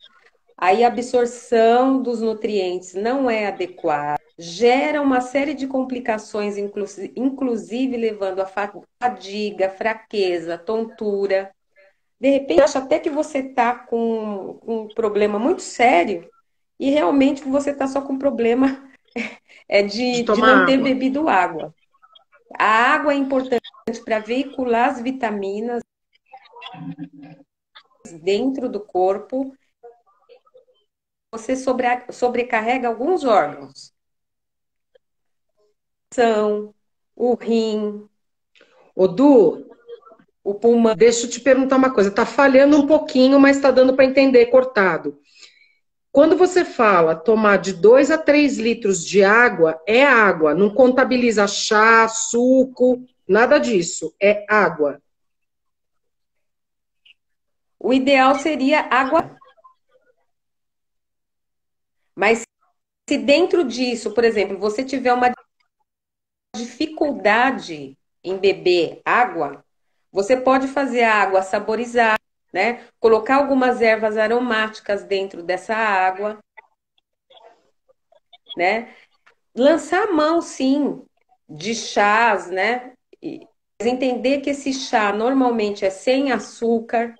aí a absorção dos nutrientes não é adequada, gera uma série de complicações, inclusive levando a fadiga, fraqueza, tontura. De repente, acha até que você está com um problema muito sério e realmente você está só com problema De de tomar não ter água. bebido água. A água é importante para veicular as vitaminas dentro do corpo. Você sobrecarrega alguns órgãos. São o rim, Ô, Du, o pulmão. deixa eu te perguntar uma coisa. Tá falhando um pouquinho, mas tá dando para entender cortado. Quando você fala tomar de 2 a 3 litros de água, é água. Não contabiliza chá, suco, nada disso. É água. O ideal seria água. Mas se dentro disso, por exemplo, você tiver uma dificuldade em beber água, você pode fazer a água saborizar, né? Colocar algumas ervas aromáticas dentro dessa água, né? Lançar a mão, sim, de chás, né? Mas entender que esse chá normalmente é sem açúcar,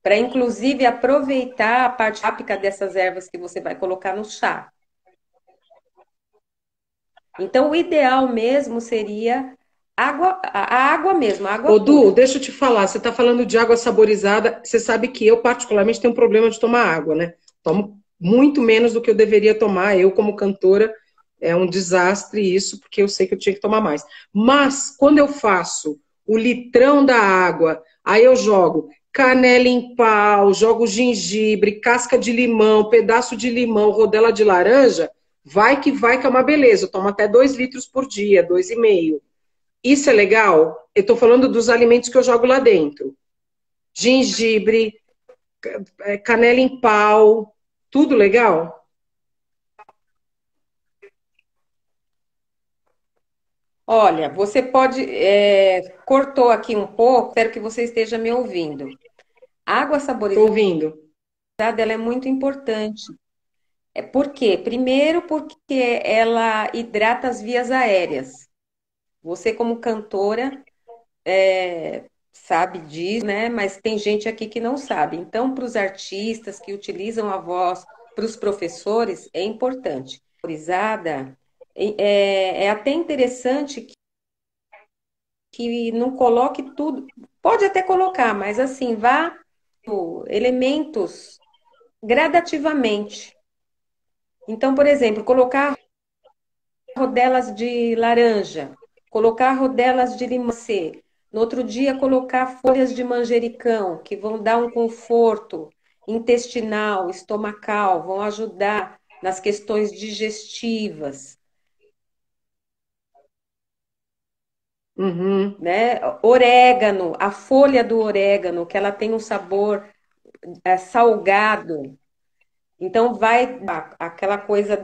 para inclusive aproveitar a parte rápica dessas ervas que você vai colocar no chá. Então, o ideal mesmo seria Água, a água mesmo, a água Ô, Du, pura. deixa eu te falar, você está falando de água saborizada, você sabe que eu particularmente tenho um problema de tomar água, né? Tomo muito menos do que eu deveria tomar, eu como cantora, é um desastre isso, porque eu sei que eu tinha que tomar mais. Mas, quando eu faço o litrão da água, aí eu jogo canela em pau, jogo gengibre, casca de limão, pedaço de limão, rodela de laranja, vai que é uma beleza, eu tomo até 2 litros por dia, 2,5. Isso é legal? Eu estou falando dos alimentos que eu jogo lá dentro. Gengibre, canela em pau, tudo legal? Olha, você pode. Cortou aqui um pouco, espero que você esteja me ouvindo. A água Estou saborizada, ouvindo. ela é muito importante. Por quê? Primeiro, porque ela hidrata as vias aéreas. Você, como cantora, sabe disso, né? Mas tem gente aqui que não sabe. Então, para os artistas que utilizam a voz, para os professores, é importante. Saborizada, é até interessante que não coloque tudo. Pode até colocar, mas assim, vá elementos gradativamente. Então, por exemplo, colocar rodelas de laranja, colocar rodelas de limão. No outro dia, colocar folhas de manjericão, que vão dar um conforto intestinal, estomacal, vão ajudar nas questões digestivas, Uhum. né? Orégano, a folha do orégano, que ela tem um sabor salgado. Então, vai aquela coisa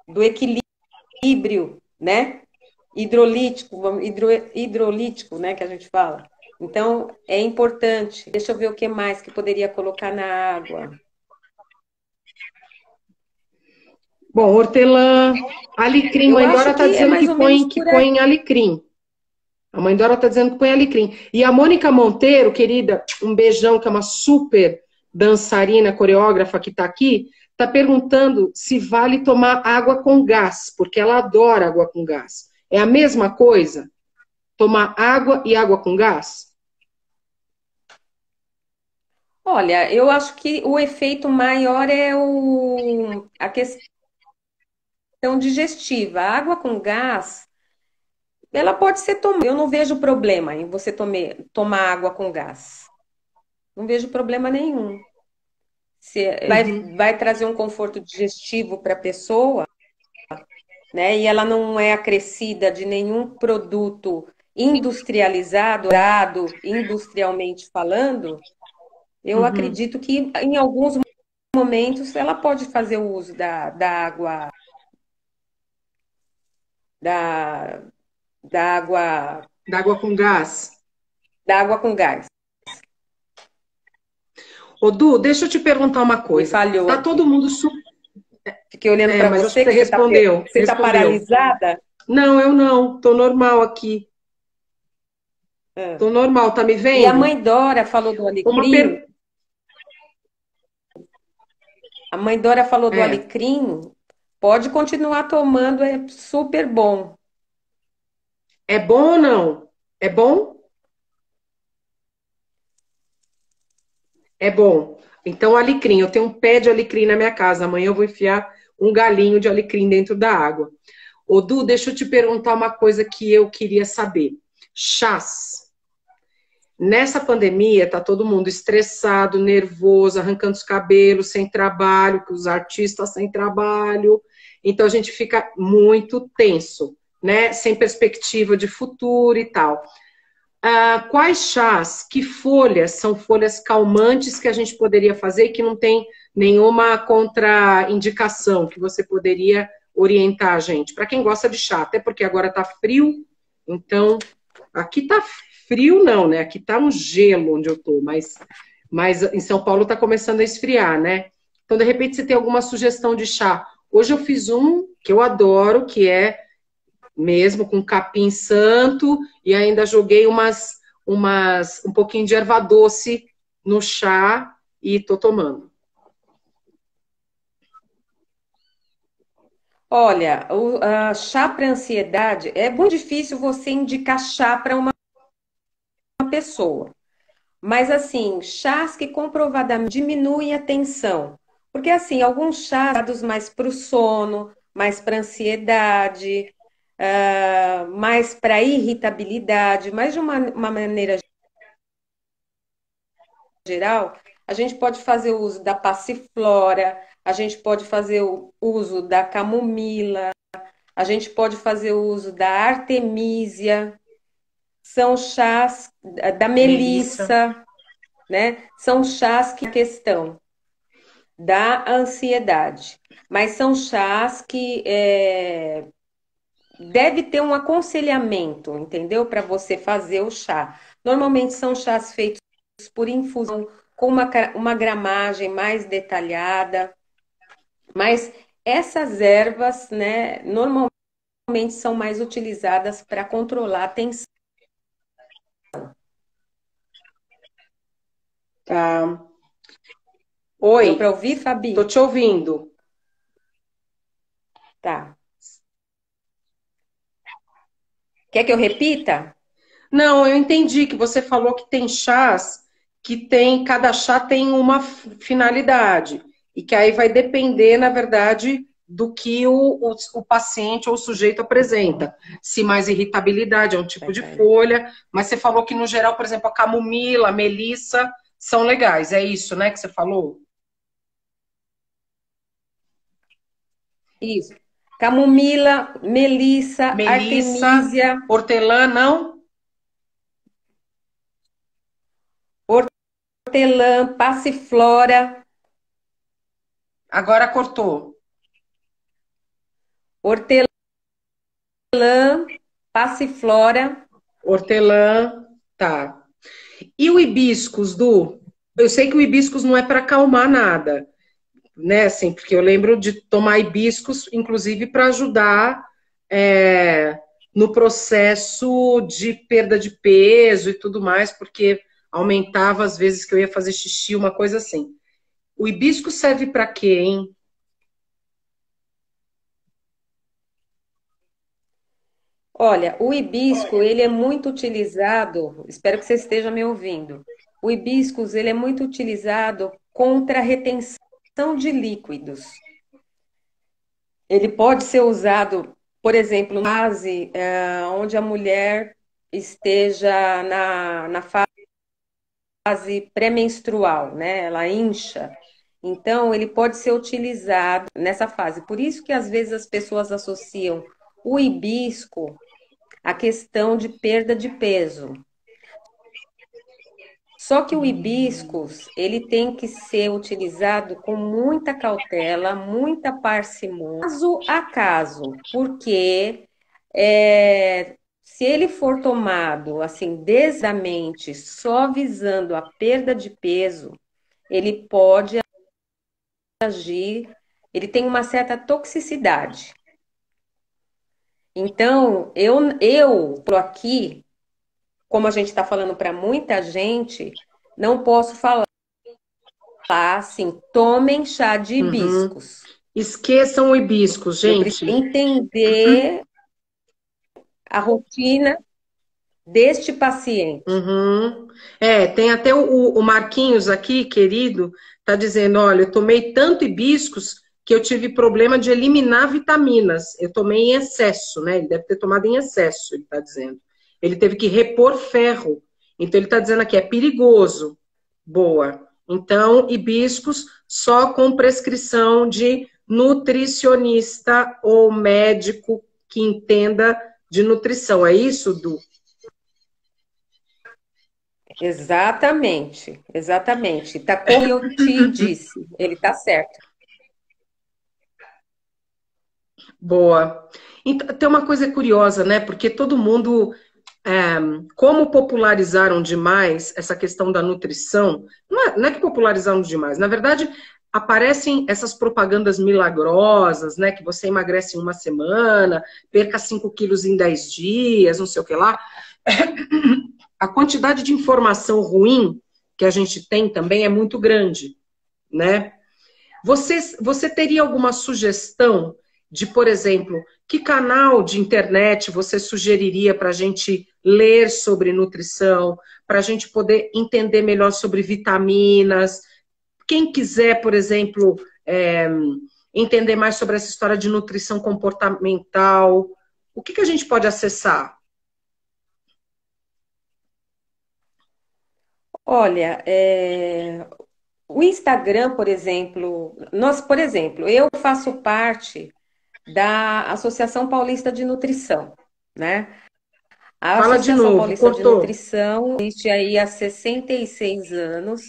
do equilíbrio, né? Hidrolítico, hidrolítico, né, que a gente fala. Então, é importante. Deixa eu ver o que mais que poderia colocar na água. Bom, hortelã, alecrim. Eu Mãe Dora acho está que é dizendo mais ou menos que por aí. põe alecrim. A mãe Dora está dizendo que põe alecrim. E a Mônica Monteiro, querida, um beijão, que é uma super dançarina, coreógrafa que está aqui, está perguntando se vale tomar água com gás, porque ela adora água com gás. É a mesma coisa? Tomar água e água com gás? Olha, eu acho que o efeito maior é a questão digestiva. A água com gás, ela pode ser tomada. Eu não vejo problema em você tomar água com gás. Não vejo problema nenhum. Uhum, Vai trazer um conforto digestivo para a pessoa, né? E ela não é acrescida de nenhum produto industrializado, industrialmente falando, eu uhum. acredito que em alguns momentos ela pode fazer o uso da, da água, Da água com gás. da água com gás. Ô, Du, deixa eu te perguntar uma Me coisa. falhou Tá todo aqui. mundo. Fiquei olhando É, para mas acho que você você que respondeu. você tá Respondeu. paralisada. Não, eu não. Tô normal aqui. Ah. Tô normal, tá me E a vendo? mãe Dora falou do Uma alecrim. per... A mãe Dora falou do É, alecrim. Pode continuar tomando, é super bom. é bom ou não? É bom? É bom. Então, alecrim. Eu tenho um pé de alecrim na minha casa. Amanhã eu vou enfiar um galinho de alecrim dentro da água. Ô, Du, deixa eu te perguntar uma coisa que eu queria saber. Chás. Nessa pandemia, tá todo mundo estressado, nervoso, arrancando os cabelos, sem trabalho, que os artistas sem trabalho. Então a gente fica muito tenso, né? Sem perspectiva de futuro e tal. Quais chás, que folhas são folhas calmantes que a gente poderia fazer que não tem nenhuma contraindicação que você poderia orientar a gente? Para quem gosta de chá, até porque agora tá frio, então aqui tá frio não, né? Aqui tá um gelo onde eu tô, mas em São Paulo tá começando a esfriar, né? Então, de repente, você tem alguma sugestão de chá? Hoje eu fiz um que eu adoro, que é mesmo com capim santo, e ainda joguei um pouquinho de erva doce no chá e tô tomando. Olha, a chá para ansiedade é muito difícil você indicar chá para uma pessoa. Mas assim, chás que comprovadamente diminuem a tensão. Porque assim, alguns chás dados mais para o sono, mais para ansiedade, mais para irritabilidade, mas de uma maneira geral, a gente pode fazer o uso da passiflora, a gente pode fazer o uso da camomila, a gente pode fazer o uso da artemisia, são chás da Melissa. melissa, né? São chás que questão da ansiedade, mas são chás que deve ter um aconselhamento, entendeu? Para você fazer o chá. Normalmente são chás feitos por infusão, com uma gramagem mais detalhada, mas essas ervas, né, normalmente são mais utilizadas para controlar a tensão. Tá. Deu para Oi, ouvir, tô Fabi? te ouvindo. Tá. Quer que eu repita? Não, eu entendi que você falou que tem chás que tem, cada chá tem uma finalidade. E que aí vai depender, na verdade, do que o paciente ou o sujeito apresenta. Se mais irritabilidade é um tipo de folha, mas você falou que, no geral, por exemplo, a camomila, a melissa são legais. É isso, né, que você falou? Isso. Camomila, melissa, Melissa, artemisia, hortelã, não? hortelã, passiflora, Agora cortou. hortelã, passiflora. Hortelã, tá. E o hibiscus, Du? Eu sei que o hibiscus não é para acalmar nada, né? Assim, porque eu lembro de tomar hibiscus, inclusive, para ajudar no processo de perda de peso e tudo mais, porque aumentava as vezes que eu ia fazer xixi, uma coisa assim. O hibiscus serve para quê, hein? Olha, o hibisco, ele é muito utilizado, espero que você esteja me ouvindo. O hibiscus, ele é muito utilizado contra a retenção de líquidos. Ele pode ser usado, por exemplo, na fase onde a mulher esteja na fase pré-menstrual, né? Ela incha. Então, ele pode ser utilizado nessa fase. Por isso que às vezes as pessoas associam o hibisco à questão de perda de peso. Só que o hibiscus, ele tem que ser utilizado com muita cautela, muita parcimônia, caso a caso, porque se ele for tomado assim, desidamente, só visando a perda de peso, ele pode agir, ele tem uma certa toxicidade. Então, por aqui, como a gente está falando para muita gente, não posso falar assim, tomem chá de Uhum. hibiscos. Esqueçam o hibiscus, Eu preciso gente. entender a rotina deste paciente. Uhum. Tem até o Marquinhos aqui, querido, tá dizendo, olha, eu tomei tanto hibiscus que eu tive problema de eliminar vitaminas. Eu tomei em excesso, né? Ele deve ter tomado em excesso, ele tá dizendo. Ele teve que repor ferro. Então ele tá dizendo aqui, é perigoso. Boa. Então, hibiscus só com prescrição de nutricionista ou médico que entenda de nutrição. É isso, Du? Exatamente, exatamente. Tá como eu te disse, ele tá certo. Boa. Então, tem uma coisa curiosa, né? Porque todo mundo, como popularizaram demais essa questão da nutrição, não é que popularizaram demais, na verdade, aparecem essas propagandas milagrosas, né? Que você emagrece em uma semana, perca 5 quilos em 10 dias, não sei o que lá. A quantidade de informação ruim que a gente tem também é muito grande, né? Você teria alguma sugestão de, por exemplo, que canal de internet você sugeriria para a gente ler sobre nutrição, para a gente poder entender melhor sobre vitaminas? Quem quiser, por exemplo, entender mais sobre essa história de nutrição comportamental, o que a gente pode acessar? Olha, o Instagram, por exemplo, eu faço parte da Associação Paulista de Nutrição, né? A Fala de Associação novo, Paulista de cortou. Nutrição existe aí há 66 anos,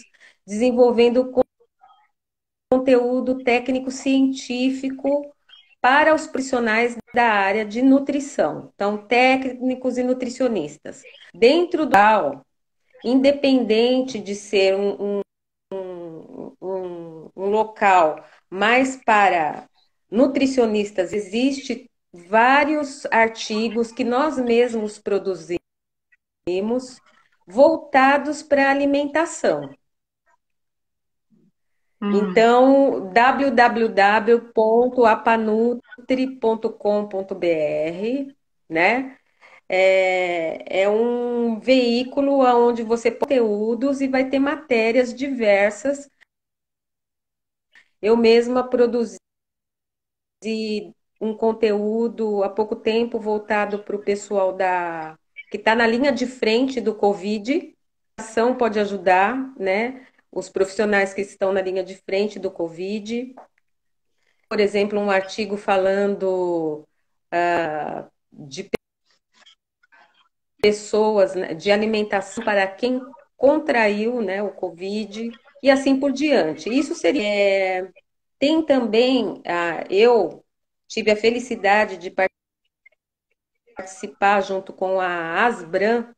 desenvolvendo conteúdo técnico-científico para os profissionais da área de nutrição. Então, técnicos e nutricionistas. Dentro do independente de ser um local mais para nutricionistas, existe vários artigos que nós mesmos produzimos voltados para a alimentação. Então, www.apanutri.com.br, né? É um veículo onde você põe conteúdos e vai ter matérias diversas. Eu mesma produzi um conteúdo há pouco tempo voltado para o pessoal que está na linha de frente do Covid. A ação pode ajudar, né? Os profissionais que estão na linha de frente do Covid. Por exemplo, um artigo falando de pessoas, né, de alimentação para quem contraiu, né, o Covid e assim por diante. Isso seria. Tem também, eu tive a felicidade de participar junto com a Asbram,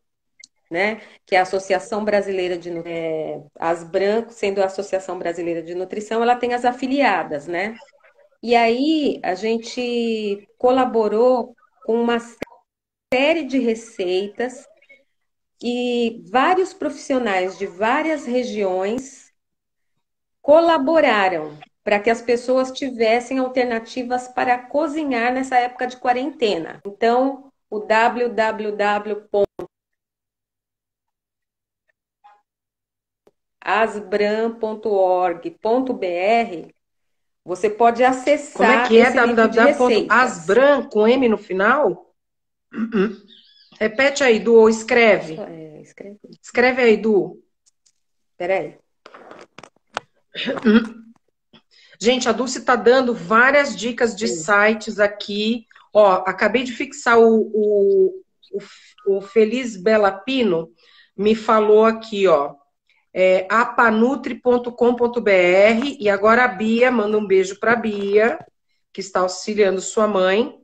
né, que é a Associação Brasileira de Nutrição. A Asbram, sendo a Associação Brasileira de Nutrição, ela tem as afiliadas, né? E aí a gente colaborou com uma série de receitas e vários profissionais de várias regiões colaboraram para que as pessoas tivessem alternativas para cozinhar nessa época de quarentena. Então, o www.asbram.org.br, você pode Como é acessar que é? esse livro de receitas. www.asbran, com M no final? Repete aí, Du, ou Posso, escreve. escrever? Escreve aí, Du. Peraí. Gente, a Dulce está dando várias dicas de sites aqui. Ó, acabei de fixar o Feliz Bela Pino, me falou aqui, ó, apanutri.com.br, e agora a Bia, manda um beijo para a Bia, que está auxiliando sua mãe.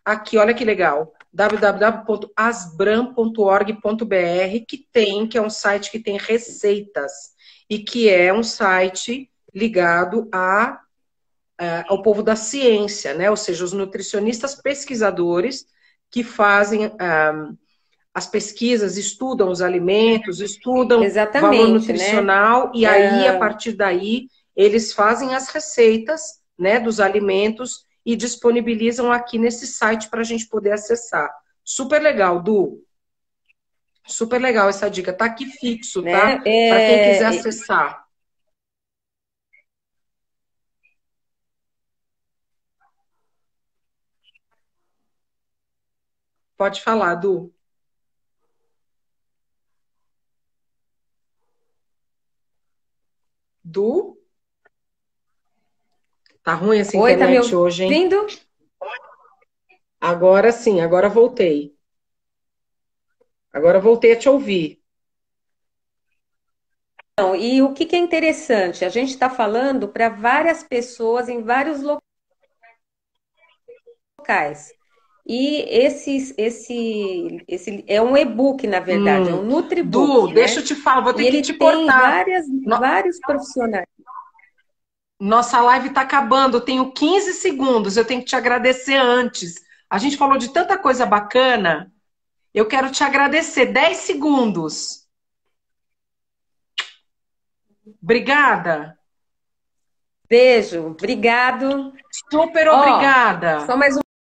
Aqui, olha que legal, www.asbram.org.br, que é um site que tem receitas e que é um site ligado ao povo da ciência, né? Ou seja, os nutricionistas pesquisadores que fazem as pesquisas, estudam os alimentos, estudam o valor Exatamente, né? nutricional, e aí, a partir daí, eles fazem as receitas, né, dos alimentos e disponibilizam aqui nesse site para a gente poder acessar. Super legal, Du. Super legal essa dica. Tá aqui fixo, tá? Né? Para quem quiser acessar. Pode falar, Du. Du? Tá ruim essa Oi, tá me internet hoje, hein? ouvindo? Agora sim, agora voltei. Agora voltei a te ouvir. Então, e o que é interessante? A gente está falando para várias pessoas em vários locais. E esse é um e-book, na verdade, é um Du, Nutribook, deixa eu né? te falar, vou ter E que ele te tem cortar. vários profissionais. Nossa live tá acabando, eu tenho 15 segundos, eu tenho que te agradecer antes. A gente falou de tanta coisa bacana, eu quero te agradecer. 10 segundos. Obrigada. Beijo, obrigado. Super Ó, obrigada. só mais